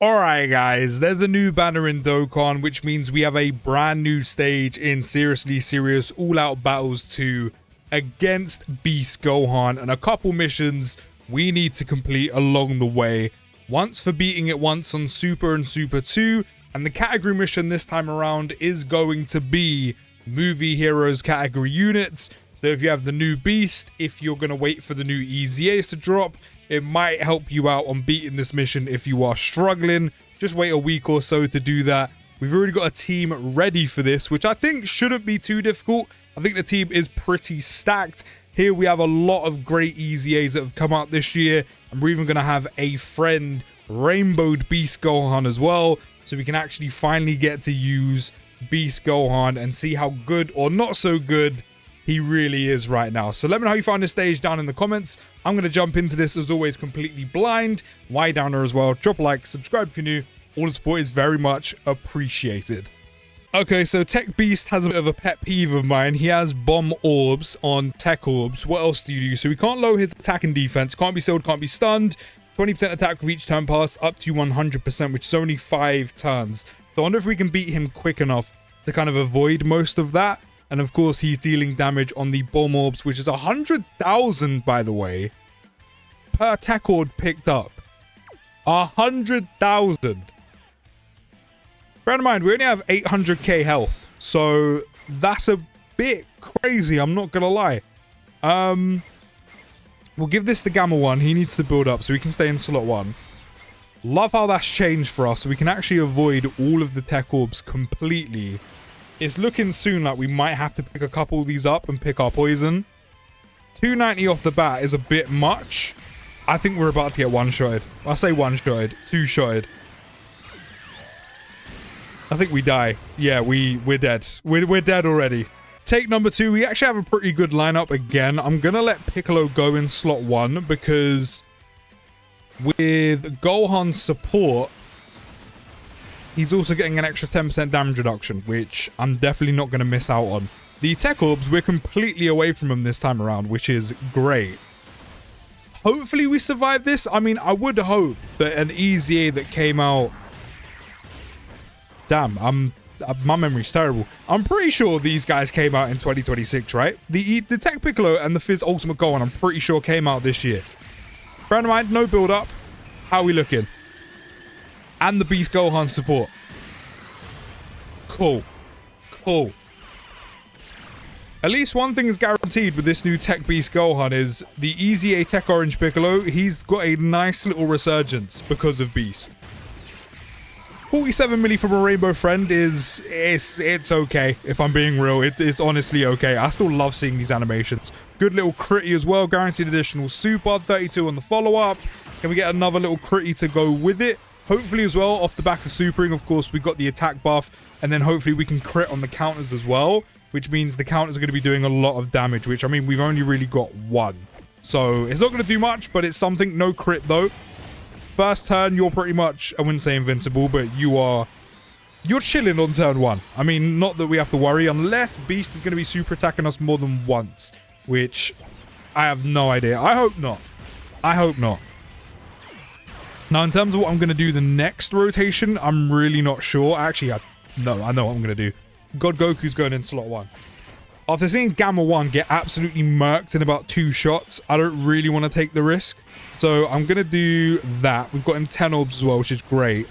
Alright guys, there's a new banner in Dokkan, which means we have a brand new stage in Seriously Serious All-Out Battles 2 against Beast Gohan, and a couple missions we need to complete along the way. Once for beating it once on Super and Super 2, and the category mission this time around is going to be Movie Heroes category units. So if you have the new Beast, if you're going to wait for the new EZAs to drop, it might help you out on beating this mission if you are struggling. Just wait a week or so to do that. We've already got a team ready for this, which I think shouldn't be too difficult. I think the team is pretty stacked. Here we have a lot of great EZAs that have come out this year, and we're even going to have a friend rainbowed Beast Gohan as well, so we can actually finally get to use Beast Gohan and see how good or not so good he really is right now. So let me know how you found this stage down in the comments. I'm going to jump into this as always completely blind. Why down there as well. Drop a like, subscribe if you're new. All the support is very much appreciated. Okay, so Tech Beast has a bit of a pet peeve of mine. He has bomb orbs on Tech Orbs. What else do you do? So we can't lower his attack and defense. Can't be sealed, can't be stunned. 20% attack with each turn pass, up to 100%, which is only 5 turns. So I wonder if we can beat him quick enough to kind of avoid most of that. And of course, he's dealing damage on the bomb orbs, which is 100,000, by the way, per Tech Orb picked up. 100,000. Bear in mind, we only have 800k health, so that's a bit crazy, I'm not gonna lie. We'll give this the Gamma 1. He needs to build up so we can stay in slot 1. Love how that's changed for us, so we can actually avoid all of the Tech Orbs completely. It's looking soon like we might have to pick a couple of these up and pick our poison. 290 off the bat is a bit much. I think we're about to get one-shotted. I say one-shotted, two-shotted. I think we die. Yeah, we're dead. We're dead already. Take number 2. We actually have a pretty good lineup again. I'm going to let Piccolo go in slot 1 because with Gohan's support, he's also getting an extra 10% damage reduction, which I'm definitely not going to miss out on. The Tech Orbs, we're completely away from him this time around, which is great. Hopefully we survive this. I mean, I would hope that an EZA that came out... Damn, my memory's terrible. I'm pretty sure these guys came out in 2026, right? The Tech Piccolo and the Fizz Ultimate Gohan, I'm pretty sure came out this year. Bear in mind, no build-up. How are we looking? And the Beast Gohan support. Cool. Cool. At least one thing is guaranteed with this new Tech Beast Gohan is the EZA Tech Orange Piccolo. He's got a nice little resurgence because of Beast. 47 milli from a Rainbow Friend is... It's okay, if I'm being real. It's honestly okay. I still love seeing these animations. Good little critty as well. Guaranteed additional super. 32 on the follow-up. Can we get another little critty to go with it? Hopefully as well, off the back of supering, of course, we've got the attack buff, and then hopefully we can crit on the counters as well, which means the counters are going to be doing a lot of damage, which, I mean, we've only really got 1. So it's not going to do much, but it's something. No crit, though. First turn, you're pretty much, I wouldn't say invincible, but you're chilling on turn 1. I mean, not that we have to worry, unless Beast is going to be super attacking us more than once, which I have no idea. I hope not. I hope not. Now, in terms of what I'm going to do the next rotation, I'm really not sure. Actually, I know what I'm going to do. God Goku's going in slot 1. After seeing Gamma 1 get absolutely murked in about 2 shots, I don't really want to take the risk. So I'm going to do that. We've got him 10 orbs as well, which is great.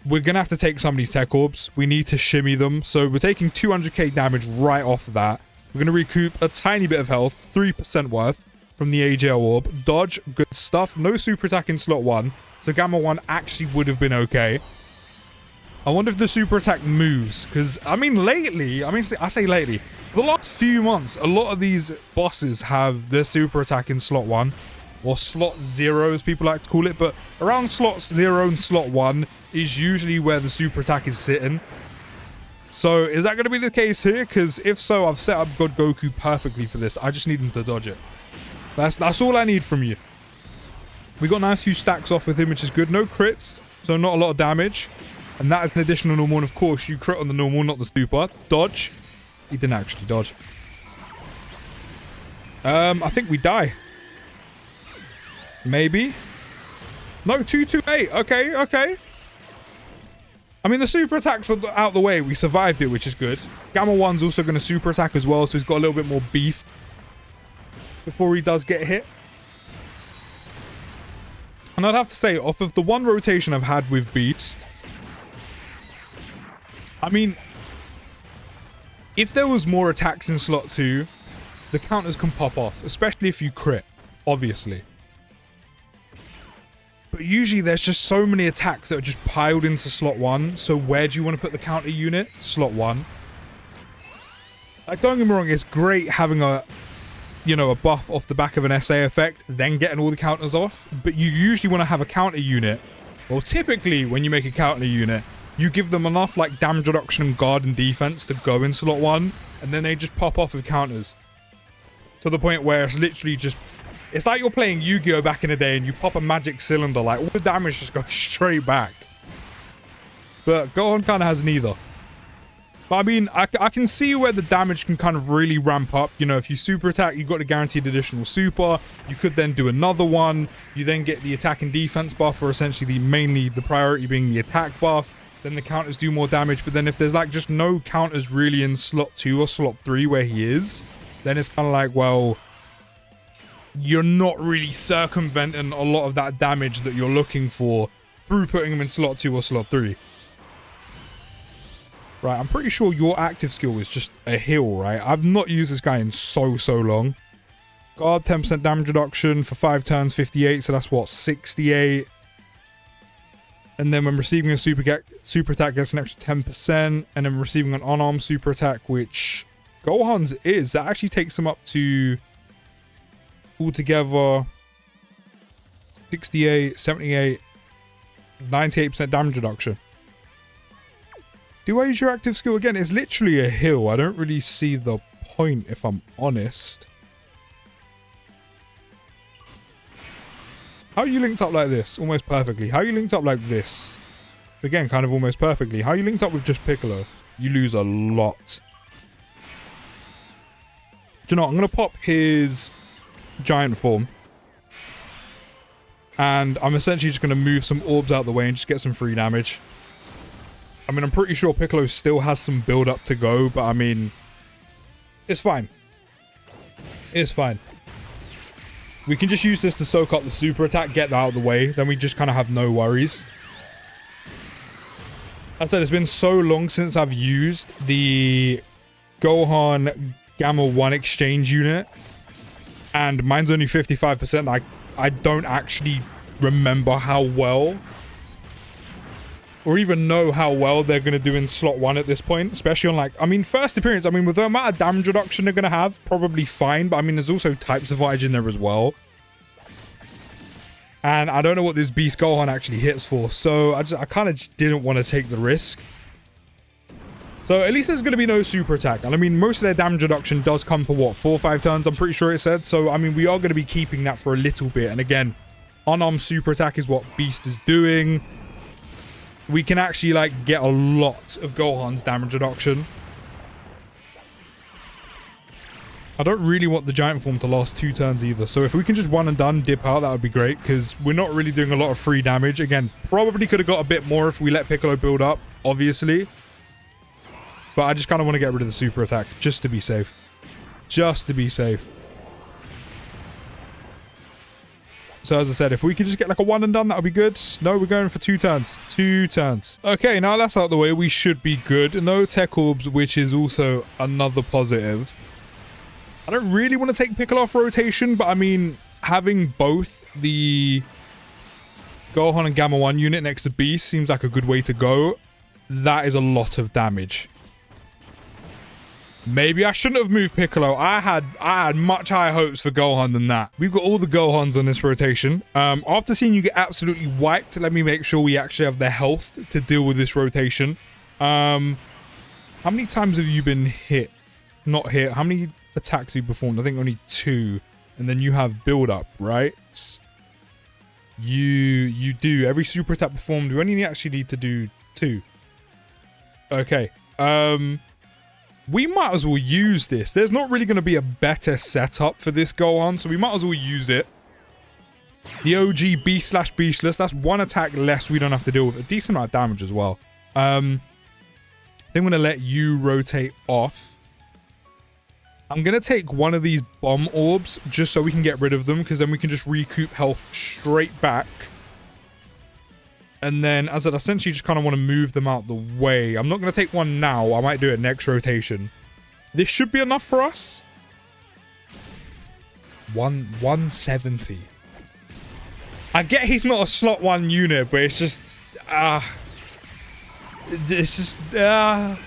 We're going to have to take some of these Tech Orbs. We need to shimmy them. So we're taking 200k damage right off of that. We're going to recoup a tiny bit of health, 3% worth. From the AJL Orb. Dodge, good stuff. No super attack in slot 1. So Gamma 1 actually would have been okay. I wonder if the super attack moves. Because, I mean, lately, I say lately, the last few months, a lot of these bosses have their super attack in slot 1. Or slot 0, as people like to call it. But around slot 0 and slot 1 is usually where the super attack is sitting. So, is that going to be the case here? Because if so, I've set up God Goku perfectly for this. I just need him to dodge it. That's all I need from you. We got a nice few stacks off with him, which is good. No crits, so not a lot of damage. And that is an additional normal. And of course, you crit on the normal, not the super. Dodge. He didn't actually dodge. I think we die. Maybe. No, 228. Okay, okay. I mean, the super attacks are out the way. We survived it, which is good. Gamma 1's also going to super attack as well, so he's got a little bit more beef before he does get hit. And I'd have to say, off of the one rotation I've had with Beast, I mean, if there was more attacks in slot 2, the counters can pop off, especially if you crit, obviously. But usually there's just so many attacks that are just piled into slot 1. So where do you want to put the counter unit? Slot 1. Like, don't get me wrong, it's great having a, you know, a buff off the back of an SA effect, then getting all the counters off. But you usually want to have a counter unit. Well, typically when you make a counter unit, you give them enough like damage reduction and guard and defense to go in slot 1, and then they just pop off with counters. To the point where it's literally just... It's like you're playing Yu-Gi-Oh! Back in the day and you pop a magic cylinder, like all the damage just goes straight back. But Gohan kind of has neither. But I mean, I can see where the damage can kind of really ramp up. You know, if you super attack, you've got a guaranteed additional super. You could then do another one. You then get the attack and defense buff, or essentially mainly the priority being the attack buff. Then the counters do more damage. But then if there's like just no counters really in slot 2 or slot 3 where he is, then it's kind of like, well, you're not really circumventing a lot of that damage that you're looking for through putting him in slot 2 or slot 3. Right, I'm pretty sure your active skill is just a heal, right? I've not used this guy in so long. Guard, 10% damage reduction for 5 turns, 58, so that's what, 68. And then when receiving a super attack gets an extra 10%, and then receiving an unarmed super attack, which Gohan's is, that actually takes him up to altogether 68, 78, 98% damage reduction. Do I use your active skill again? It's literally a heal. I don't really see the point, if I'm honest. How are you linked up like this? Almost perfectly. How are you linked up like this? Again, kind of almost perfectly. How are you linked up with just Piccolo? You lose a lot. Do you know what? I'm going to pop his giant form. And I'm essentially just going to move some orbs out the way and just get some free damage. I mean, I'm pretty sure Piccolo still has some build up to go, but I mean, it's fine. It's fine. We can just use this to soak up the super attack, get that out of the way, then we just kind of have no worries. As I said, it's been so long since I've used the Gohan Gamma 1 exchange unit, and mine's only 55%. I don't actually remember how well, or even know how well they're going to do in slot 1 at this point, especially on, like, I mean, first appearance, I mean, with the amount of damage reduction they're going to have, probably fine, but I mean, there's also types of advantage in there as well. And I don't know what this Beast Gohan actually hits for, so I kind of just didn't want to take the risk. So at least there's going to be no super attack, and I mean, most of their damage reduction does come for, what, 4 or 5 turns, I'm pretty sure it said, so I mean, we are going to be keeping that for a little bit, and again, unarmed super attack is what Beast is doing. We can actually, like, get a lot of Gohan's damage reduction. I don't really want the giant form to last 2 turns either. So if we can just one and done, dip out, that would be great. Because we're not really doing a lot of free damage. Again, probably could have got a bit more if we let Piccolo build up, obviously. But I just kind of want to get rid of the super attack. Just to be safe. Just to be safe. So as I said, if we could just get like a one and done, that would be good. No, we're going for 2 turns. 2 turns. Okay, now that's out of the way. We should be good. No tech orbs, which is also another positive. I don't really want to take Piccolo off rotation, but I mean, having both the Gohan and Gamma 1 unit next to Beast seems like a good way to go. That is a lot of damage. Maybe I shouldn't have moved Piccolo. I had much higher hopes for Gohan than that. We've got all the Gohans on this rotation. After seeing you get absolutely wiped, let me make sure we actually have the health to deal with this rotation. How many times have you been hit? Not hit. How many attacks have you performed? I think only 2. And then you have build up, right? You do. Every super attack performed, we only actually need to do 2. Okay. We might as well use this. There's not really going to be a better setup for this Gohan, so we might as well use it. The OG Beast/Beastless. That's one attack less we don't have to deal with. A decent amount of damage as well. I think I'm going to let you rotate off. I'm going to take one of these bomb orbs just so we can get rid of them, because then we can just recoup health straight back. And then, as I essentially just kind of want to move them out the way. I'm not going to take one now. I might do it next rotation. This should be enough for us. 170. I get he's not a slot 1 unit, but it's just... it's just... no,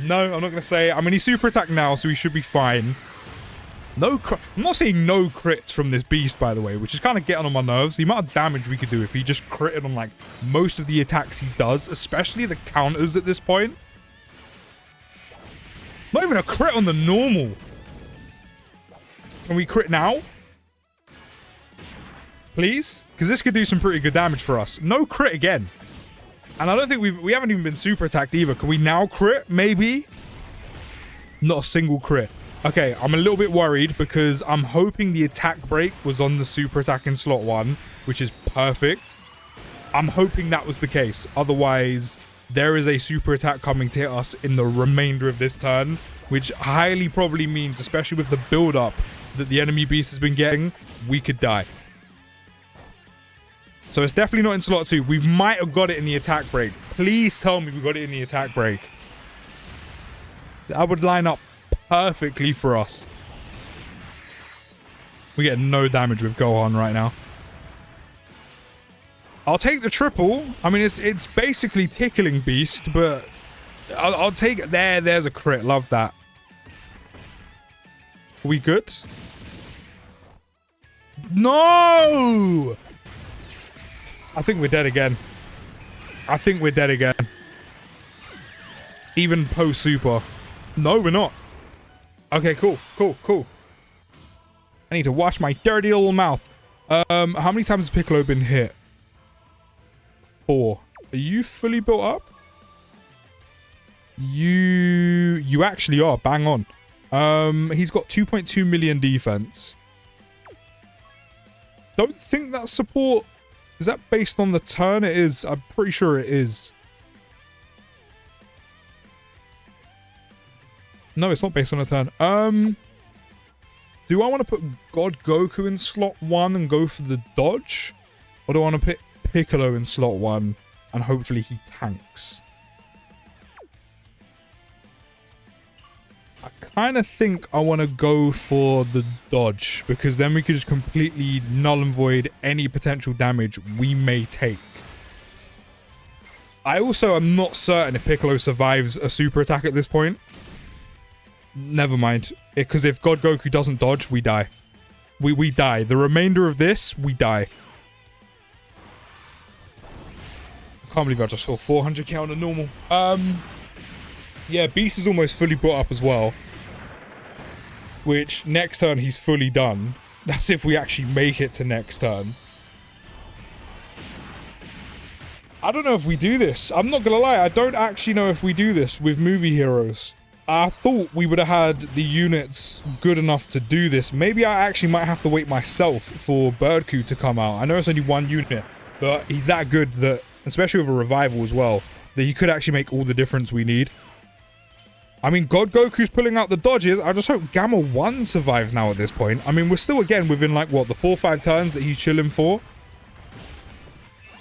I'm not going to say it. I mean, he's super attack now, so he should be fine. I'm not saying no crits from this beast, by the way, which is kind of getting on my nerves. The amount of damage we could do if he just critted on, like, most of the attacks he does, especially the counters at this point. Not even a crit on the normal. Can we crit now? Please? Because this could do some pretty good damage for us. No crit again. And I don't think we haven't even been super attacked either. Can we now crit? Maybe? Not a single crit. Okay, I'm a little bit worried because I'm hoping the attack break was on the super attack in slot 1, which is perfect. I'm hoping that was the case. Otherwise, there is a super attack coming to hit us in the remainder of this turn, which highly probably means, especially with the build-up that the enemy beast has been getting, we could die. So it's definitely not in slot 2. We might have got it in the attack break. Please tell me we got it in the attack break. That would line up perfectly for us. We get no damage with Gohan right now. I'll take the triple. I mean, it's basically tickling beast, but I'll take it. There's a crit. Love that. Are we good? No! I think we're dead again. I think we're dead again. Even post-super. No, we're not. Okay, cool. Cool. I need to wash my dirty little mouth. How many times has Piccolo been hit? 4. Are you fully built up? You actually are. Bang on. He's got 2.2 million defense. Don't think that's support. Is that based on the turn? It is. I'm pretty sure it is. No, it's not based on a turn. Do I want to put God Goku in slot 1 and go for the dodge? Or do I want to put Piccolo in slot 1 and hopefully he tanks? I kind of think I want to go for the dodge, because then we could just completely null and void any potential damage we may take. I also am not certain if Piccolo survives a super attack at this point. Never mind. Because if God Goku doesn't dodge, we die. We die. The remainder of this, we die. I can't believe I just saw 400k on a normal. Yeah, Beast is almost fully brought up as well. Which, next turn, he's fully done. That's if we actually make it to next turn. I don't know if we do this. I'm not gonna lie, I don't actually know if we do this with movie heroes. I thought we would have had the units good enough to do this. Maybe I actually might have to wait myself for Birdku to come out. I know it's only 1 unit, but he's that good that, especially with a revival as well, that he could actually make all the difference we need. I mean, God Goku's pulling out the dodges. I just hope Gamma 1 survives now at this point. I mean, we're still, again, within, like, what, the 4 or 5 turns that he's chilling for?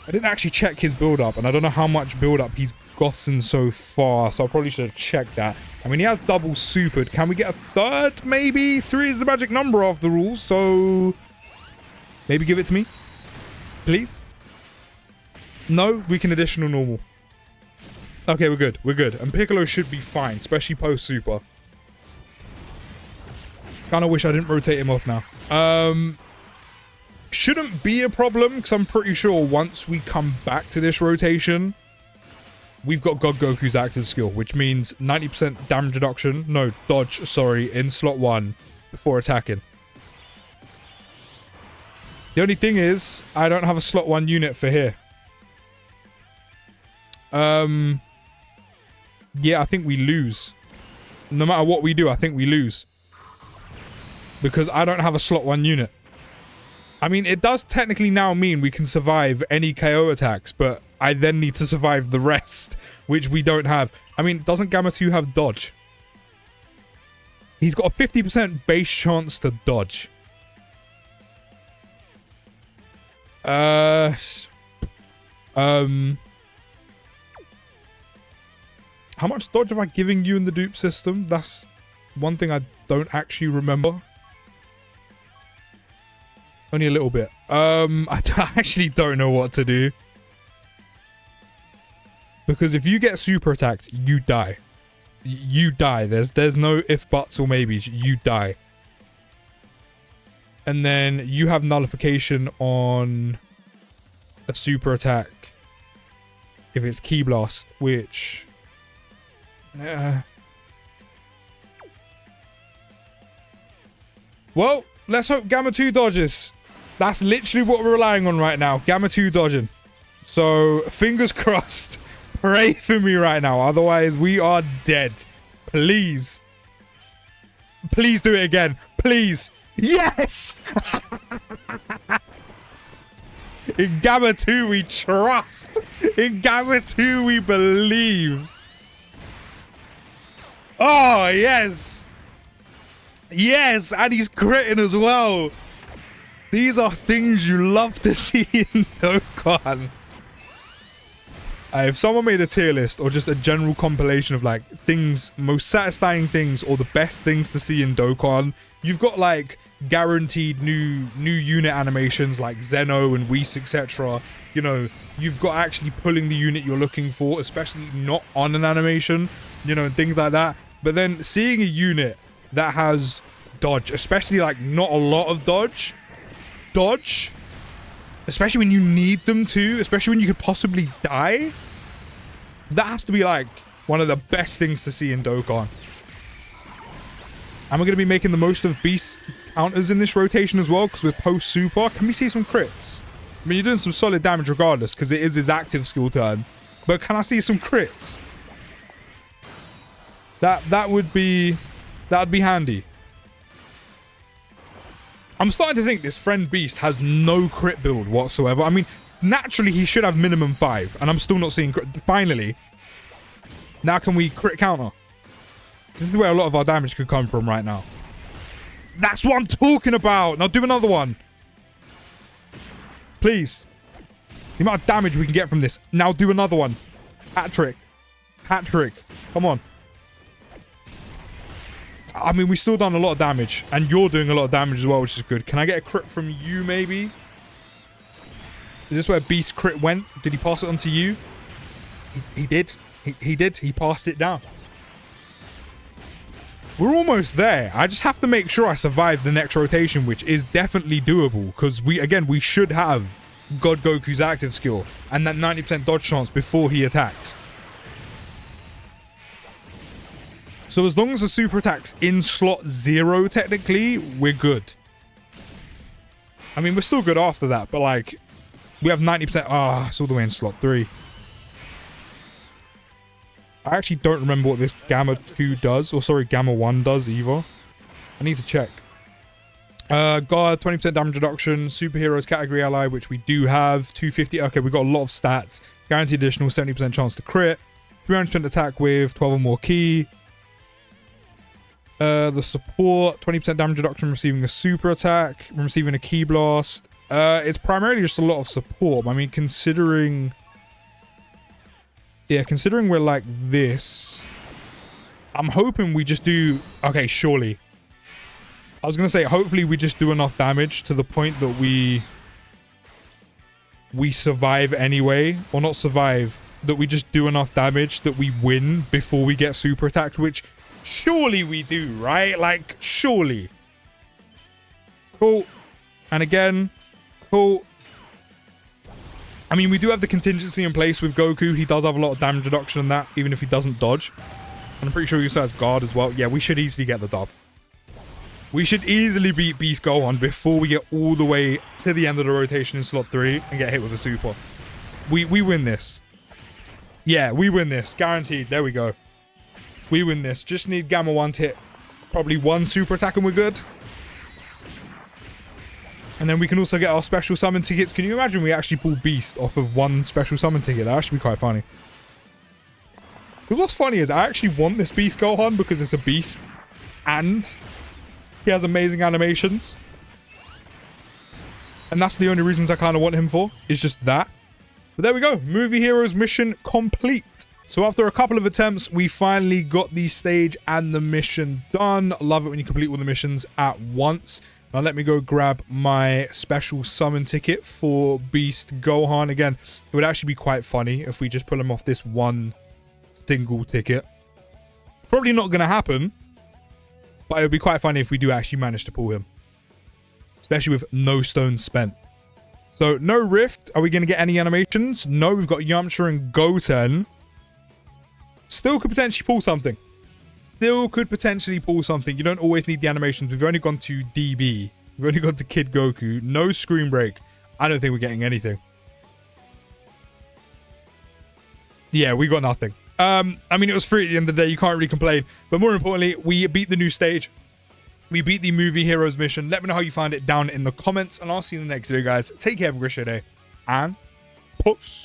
I didn't actually check his build-up, and I don't know how much build-up he's gotten so far, so I probably should have checked that. I mean, he has double supered. Can we get a 3rd, maybe? 3 is the magic number after all, so... maybe give it to me? Please? No? We can additional normal. Okay, we're good. We're good. And Piccolo should be fine, especially post-super. Kind of wish I didn't rotate him off now. Shouldn't be a problem, because I'm pretty sure once we come back to this rotation, we've got God Goku's active skill, which means 90% damage reduction. No, dodge, sorry, in slot 1 before attacking. The only thing is, I don't have a slot 1 unit for here. Yeah, I think we lose. No matter what we do, I think we lose. Because I don't have a slot 1 unit. I mean, it does technically now mean we can survive any KO attacks, but I then need to survive the rest, which we don't have. I mean, doesn't Gamma 2 have dodge? He's got a 50% base chance to dodge. How much dodge am I giving you in the dupe system? That's one thing I don't actually remember. Only a little bit. I actually don't know what to do. Because if you get super attacked, you die. You die. There's no if, buts, or maybes. You die. And then you have nullification on a super attack if it's Ki Blast, which... Well, let's hope Gamma 2 dodges. That's literally what we're relying on right now. Gamma 2 dodging. So, fingers crossed. Pray for me right now. Otherwise, we are dead. Please. Please do it again. Please. Yes! In Gamma 2 we trust. In Gamma 2 we believe. Oh, yes. Yes, and he's critting as well. These are things you love to see in Dokkan. If someone made a tier list or just a general compilation of like things, most satisfying things or the best things to see in Dokkan, you've got like guaranteed new unit animations like Zeno and Whis, etc. You know, you've got actually pulling the unit you're looking for, especially not on an animation, you know, and things like that. But then seeing a unit that has dodge, especially like not a lot of dodge, especially when you need them to, especially when you could possibly die, that has to be like one of the best things to see in Dokkan. And we're going to be making the most of beast counters in this rotation as well, because we're post super. Can we see some crits? I mean, you're doing some solid damage regardless, because it is his active skill turn. But can I see some crits? That'd be handy. I'm starting to think this friend beast has no crit build whatsoever. I mean, naturally he should have minimum 5, and I'm still not seeing crit. Finally, now can we crit counter? This is where a lot of our damage could come from right now. That's what I'm talking about. Now do another one, please. The amount of damage we can get from this. Now do another one. Hat trick. Hat trick. Come on. I mean, we've still done a lot of damage, and you're doing a lot of damage as well, which is good. Can I get a crit from you, maybe? Is this where Beast crit went? Did he pass it on to you? He did. He did. He passed it down. We're almost there. I just have to make sure I survive the next rotation, which is definitely doable, because we should have God Goku's active skill and that 90% dodge chance before he attacks. So as long as the super attack's in slot 0, technically, we're good. I mean, we're still good after that, but like, we have 90%. Ah, it's all the way in slot 3. I actually don't remember what this Gamma 2 does, or sorry, Gamma 1 does either. I need to check. Guard, 20% damage reduction, superheroes category ally, which we do have, 250. Okay, we've got a lot of stats. Guaranteed additional 70% chance to crit, 300% attack with 12 or more ki. The support, 20% damage reduction receiving a super attack, receiving a Ki Blast. It's primarily just a lot of support. I mean, considering we're like this, I'm hoping we just do... Okay, surely. I was going to say, hopefully we just do enough damage to the point that we survive anyway. Or not survive, that we just do enough damage that we win before we get super attacked, which... surely we do, right? Like, surely. Cool. And again, cool. I mean, we do have the contingency in place with Goku. He does have a lot of damage reduction in that, even if he doesn't dodge. And I'm pretty sure he also has guard as well. Yeah, we should easily get the dub. We should easily beat Beast Gohan before we get all the way to the end of the rotation in slot 3 and get hit with a super. We win this. Yeah, we win this. Guaranteed. There we go. We win this. Just need Gamma 1 to hit probably 1 super attack and we're good. And then we can also get our special summon tickets. Can you imagine we actually pull Beast off of one special summon ticket? That actually be quite funny. Because what's funny is I actually want this Beast Gohan because it's a beast. And he has amazing animations. And that's the only reasons I kind of want him for. Is just that. But there we go. Movie Heroes mission complete. So after a couple of attempts, we finally got the stage and the mission done. Love it when you complete all the missions at once. Now let me go grab my special summon ticket for Beast Gohan. Again, it would actually be quite funny if we just pull him off this one single ticket. Probably not going to happen, but it would be quite funny if we do actually manage to pull him. Especially with no stones spent. So no Rift. Are we going to get any animations? No, we've got Yamcha and Goten. Still could potentially pull something. Still could potentially pull something. You don't always need the animations. We've only gone to DB. We've only gone to Kid Goku. No screen break. I don't think we're getting anything. Yeah, we got nothing. I mean, it was free at the end of the day. You can't really complain. But more importantly, we beat the new stage. We beat the Movie Heroes mission. Let me know how you found it down in the comments. And I'll see you in the next video, guys. Take care. Have a great day. And peace.